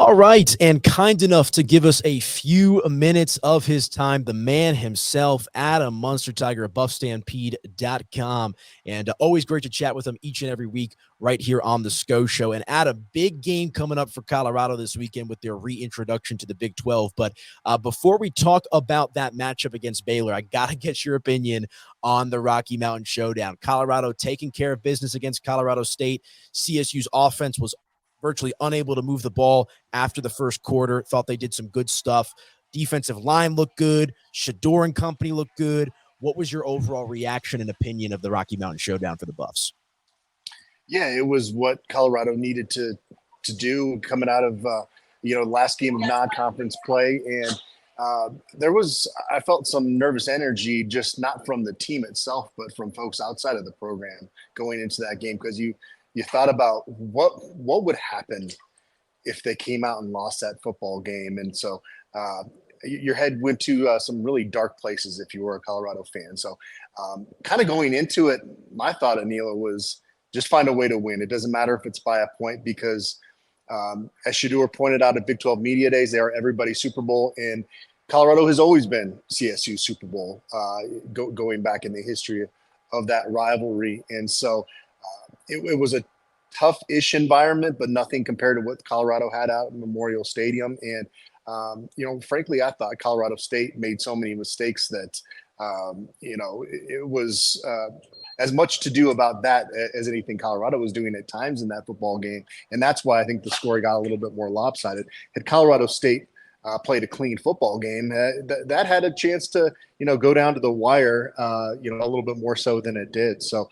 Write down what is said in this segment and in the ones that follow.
All right, and kind enough to give us a few minutes of his time, the man himself, Adam Munsterteiger of BuffStampede.com. And always great to chat with him each and every week right here on the Sko Show. And Adam, big game coming up for Colorado this weekend with their reintroduction to the Big 12. But before we talk about that matchup against Baylor, I got to get your opinion on the Rocky Mountain Showdown. Colorado taking care of business against Colorado State. CSU's offense was virtually unable to move the ball after the first quarter. Thought they did some good stuff. Defensive line looked good. Shador and company looked good. What was your overall reaction and opinion of the Rocky Mountain Showdown for the Buffs? Yeah, it was what Colorado needed to do coming out of last game of non-conference play, and I felt some nervous energy, just not from the team itself, but from folks outside of the program going into that game, because you thought about what would happen if they came out and lost that football game. And so your head went to some really dark places if you were a Colorado fan. So kind of going into it, my thought, Aniello, was just find a way to win. It doesn't matter if it's by a point, because as Shador pointed out at Big 12 Media Days, they are everybody's Super Bowl. And Colorado has always been CSU Super Bowl going back in the history of that rivalry. And so it was a tough-ish environment, but nothing compared to what Colorado had out at Memorial Stadium. And, frankly, I thought Colorado State made so many mistakes that, it was as much to do about that as anything Colorado was doing at times in that football game. And that's why I think the score got a little bit more lopsided. Had Colorado State played a clean football game, that had a chance to, go down to the wire, a little bit more so than it did. So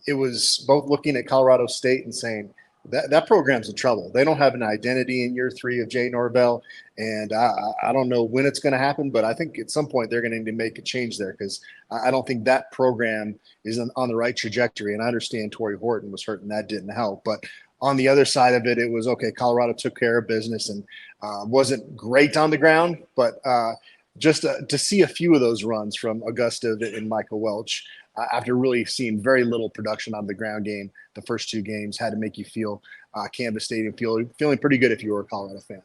it was both looking at Colorado State and saying that program's in trouble. They don't have an identity in year 3 of Jay Norvell, and I don't know when it's going to happen, but I think at some point they're going to need to make a change there, because I don't think that program is on the right trajectory. And I understand Torrey Horton was hurt and that didn't help, but on the other side of it, it was okay. Colorado took care of business and wasn't great on the ground, but just to see a few of those runs from Augusta and Michael Welch, after really seeing very little production on the ground game the first 2 games, had to make you feel Canvas Stadium feeling pretty good if you were a Colorado fan.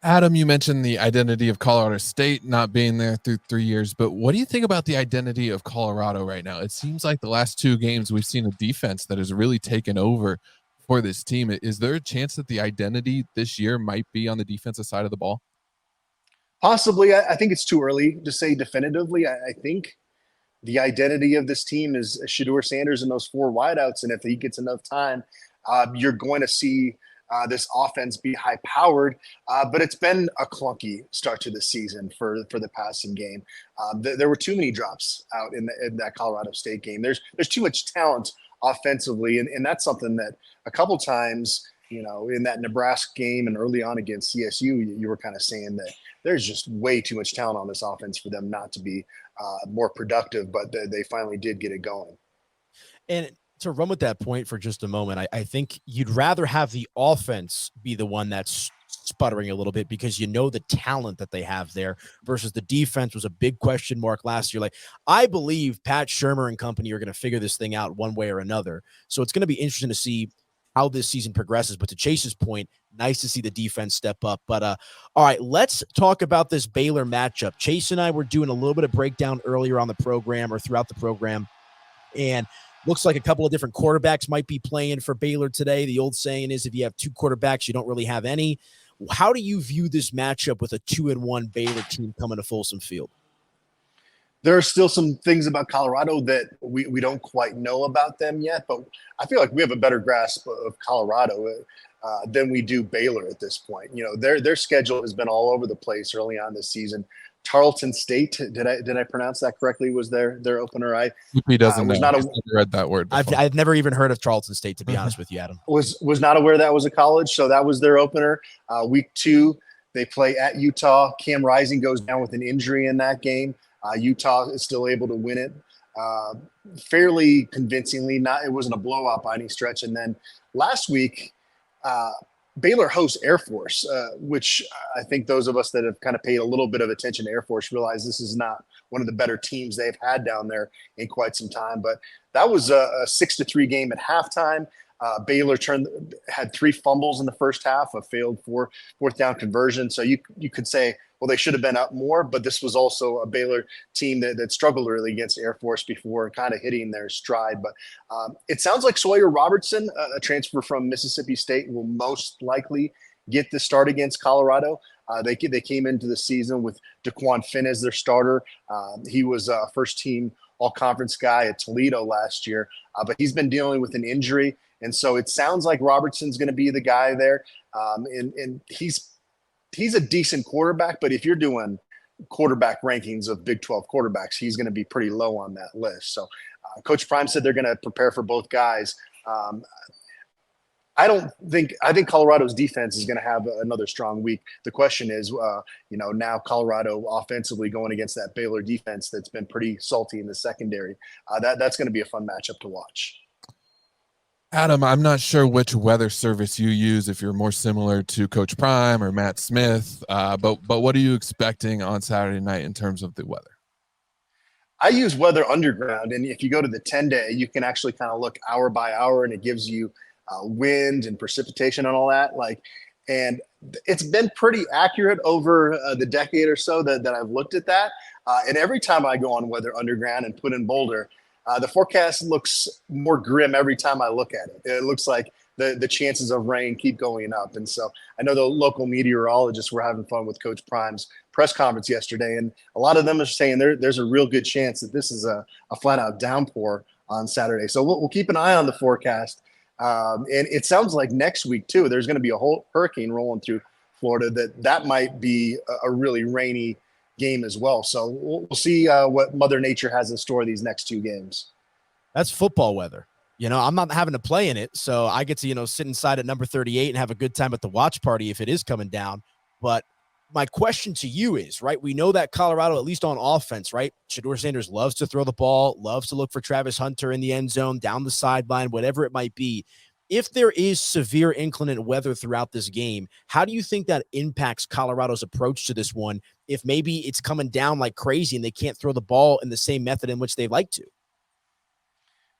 Adam, you mentioned the identity of Colorado State not being there through 3 years, but what do you think about the identity of Colorado right now? It seems like the last 2 games we've seen a defense that has really taken over for this team. Is there a chance that the identity this year might be on the defensive side of the ball? Possibly. I think it's too early to say definitively. I think the identity of this team is Shador Sanders and those 4 wideouts. And if he gets enough time, you're going to see this offense be high-powered. But it's been a clunky start to the season for the passing game. There were too many drops out in that Colorado State game. There's too much talent offensively, and that's something that a couple times, in that Nebraska game and early on against CSU, you were kind of saying that there's just way too much talent on this offense for them not to be more productive, but they finally did get it going. And to run with that point for just a moment, I think you'd rather have the offense be the one that's sputtering a little bit, because the talent that they have there, versus the defense was a big question mark last year. Like, I believe Pat Shurmur and company are going to figure this thing out one way or another. So it's going to be interesting to see how this season progresses. But to Chase's point, nice to see the defense step up. But all right, let's talk about this Baylor matchup. Chase and I were doing a little bit of breakdown earlier on the program, or throughout the program, and looks like a couple of different quarterbacks might be playing for Baylor today. The old saying is, if you have 2 quarterbacks, you don't really have any. How do you view this matchup with a 2-1 Baylor team coming to Folsom Field? There are still some things about Colorado that we don't quite know about them yet, but I feel like we have a better grasp of Colorado than we do Baylor at this point. Their schedule has been all over the place early on this season. Tarleton State, did I pronounce that correctly, was their opener. He doesn't know. I've read that word before. I've never even heard of Tarleton State, to be honest with you, Adam. Was not aware that was a college, so that was their opener. Week 2, they play at Utah. Cam Rising goes down with an injury in that game. Utah is still able to win it fairly convincingly. It wasn't a blowout by any stretch. And then last week, Baylor hosts Air Force, which I think those of us that have kind of paid a little bit of attention to Air Force realize this is not one of the better teams they've had down there in quite some time. But that was a 6-3 game at halftime. Baylor had 3 fumbles in the first half, a failed fourth down conversion. So you could say, well, they should have been up more, but this was also a Baylor team that struggled really against Air Force before kind of hitting their stride. But it sounds like Sawyer Robertson, a transfer from Mississippi State, will most likely get the start against Colorado. They came into the season with Daquan Finn as their starter. He was a first-team all-conference guy at Toledo last year, but he's been dealing with an injury. And so it sounds like Robertson's going to be the guy there. And he's a decent quarterback, but if you're doing quarterback rankings of Big 12 quarterbacks, he's going to be pretty low on that list. So Coach Prime said they're going to prepare for both guys. I think Colorado's defense is going to have another strong week. The question is, now Colorado offensively going against that Baylor defense that's been pretty salty in the secondary. That's going to be a fun matchup to watch. Adam, I'm not sure which weather service you use, if you're more similar to Coach Prime or Matt Smith, but what are you expecting on Saturday night in terms of the weather? I use Weather Underground, and if you go to the 10-day, you can actually kind of look hour by hour, and it gives you wind and precipitation and all that. And it's been pretty accurate over the decade or so that I've looked at that. And every time I go on Weather Underground and put in Boulder, the forecast looks more grim every time I look at it. It looks like the chances of rain keep going up. And so I know the local meteorologists were having fun with Coach Prime's press conference yesterday, and a lot of them are saying there's a real good chance that this is a flat-out downpour on Saturday. So we'll keep an eye on the forecast. And it sounds like next week, too, there's going to be a whole hurricane rolling through Florida that might be a really rainy game as well. So we'll see what Mother Nature has in store these next 2 games. That's football weather. I'm not having to play in it, so I get to, sit inside at number 38 and have a good time at the watch party if it is coming down. But my question to you is, right, we know that Colorado, at least on offense, right, Shedeur Sanders loves to throw the ball, loves to look for Travis Hunter in the end zone, down the sideline, whatever it might be. If there is severe inclement weather throughout this game, how do you think that impacts Colorado's approach to this one if maybe it's coming down like crazy and they can't throw the ball in the same method in which they'd like to?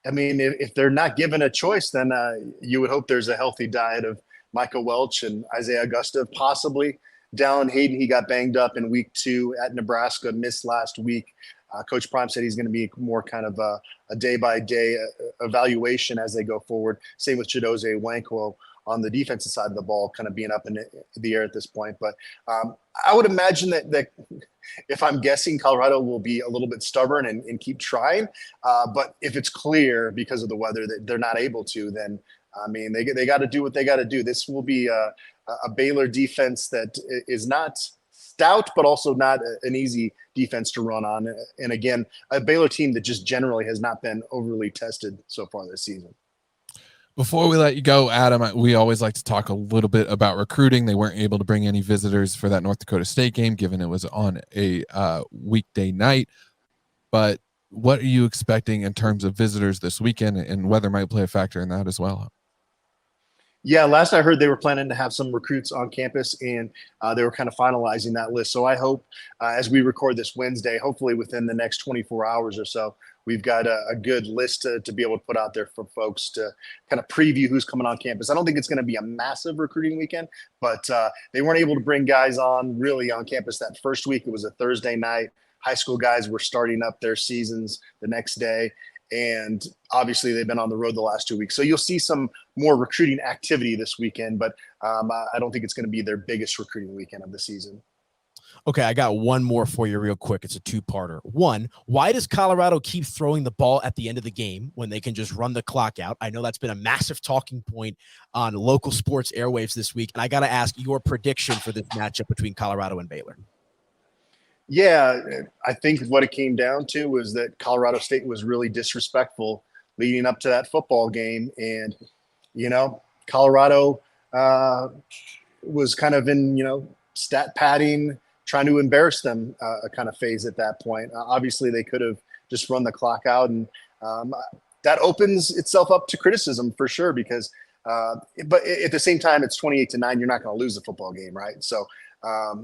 I mean, if they're not given a choice, then you would hope there's a healthy diet of Micah Welch and Isaiah Augusta, possibly. Dallin Hayden, he got banged up in week 2 at Nebraska, missed last week. Coach Prime said he's going to be more kind of a day-by-day evaluation as they go forward. Same with Chidozie Nwankwo on the defensive side of the ball, kind of being up in the air at this point. But I would imagine that if I'm guessing, Colorado will be a little bit stubborn and keep trying. But if it's clear because of the weather that they're not able to, then, I mean, they got to do what they got to do. This will be a Baylor defense that is not stout, but also not an easy defense to run on. And again, a Baylor team that just generally has not been overly tested so far this season. Before we let you go, Adam, we always like to talk a little bit about recruiting. They weren't able to bring any visitors for that North Dakota State game, given it was on a weekday night. But what are you expecting in terms of visitors this weekend, and weather might play a factor in that as well? Yeah, last I heard they were planning to have some recruits on campus, and they were kind of finalizing that list. So I hope as we record this Wednesday, hopefully within the next 24 hours or so, we've got a good list to be able to put out there for folks to kind of preview who's coming on campus. I don't think it's going to be a massive recruiting weekend, but they weren't able to bring guys on really on campus that first week. It was a Thursday night. High school guys were starting up their seasons the next day. And obviously they've been on the road the last 2 weeks. So you'll see some more recruiting activity this weekend, but I don't think it's going to be their biggest recruiting weekend of the season. Okay, I got one more for you real quick. It's a 2-parter. One, why does Colorado keep throwing the ball at the end of the game when they can just run the clock out? I know that's been a massive talking point on local sports airwaves this week. And I got to ask your prediction for this matchup between Colorado and Baylor. Yeah, I think what it came down to was that Colorado State was really disrespectful leading up to that football game. And, Colorado was kind of in, stat padding, trying to embarrass them a kind of phase at that point. Obviously, they could have just run the clock out. And that opens itself up to criticism for sure because but at the same time, it's 28-9. You're not going to lose the football game, right? So I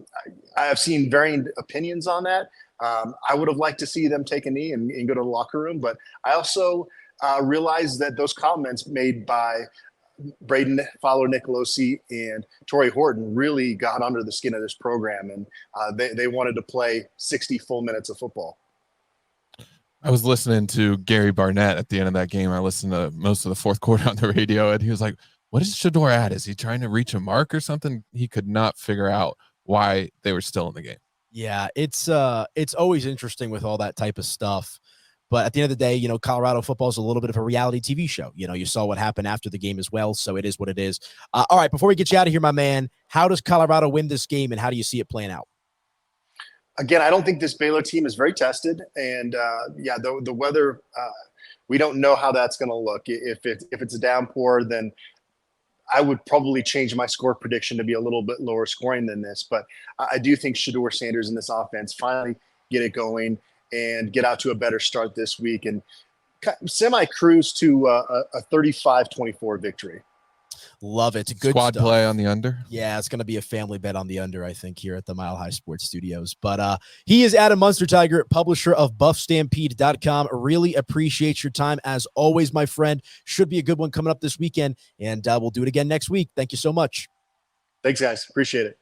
have seen varying opinions on that. I would have liked to see them take a knee and go to the locker room, but I also realized that those comments made by Braden Fowler Nicolosi and Torrey Horton really got under the skin of this program, and they wanted to play 60 full minutes of football. I was listening to Gary Barnett at the end of that game. I listened to most of the fourth quarter on the radio, and he was like, what is Shedeur at? Is he trying to reach a mark or something? He could not figure out why they were still in the game. Yeah, it's always interesting with all that type of stuff. But at the end of the day, Colorado football is a little bit of a reality TV show. You saw what happened after the game as well, so it is what it is. All right, before we get you out of here, my man, how does Colorado win this game, and how do you see it playing out? Again, I don't think this Baylor team is very tested, and the weather, we don't know how that's going to look. If it's a downpour, then I would probably change my score prediction to be a little bit lower scoring than this. But I do think Shedeur Sanders in this offense finally get it going and get out to a better start this week and semi-cruise to a 35-24 victory. Love it. Good squad stuff. Play on the under. Yeah, it's going to be a family bet on the under, I think, here at the Mile High Sports Studios. But he is Adam Munsterteiger, publisher of BuffStampede.com. Really appreciate your time as always, my friend. Should be a good one coming up this weekend, and we'll do it again next week. Thank you so much. Thanks, guys. Appreciate it.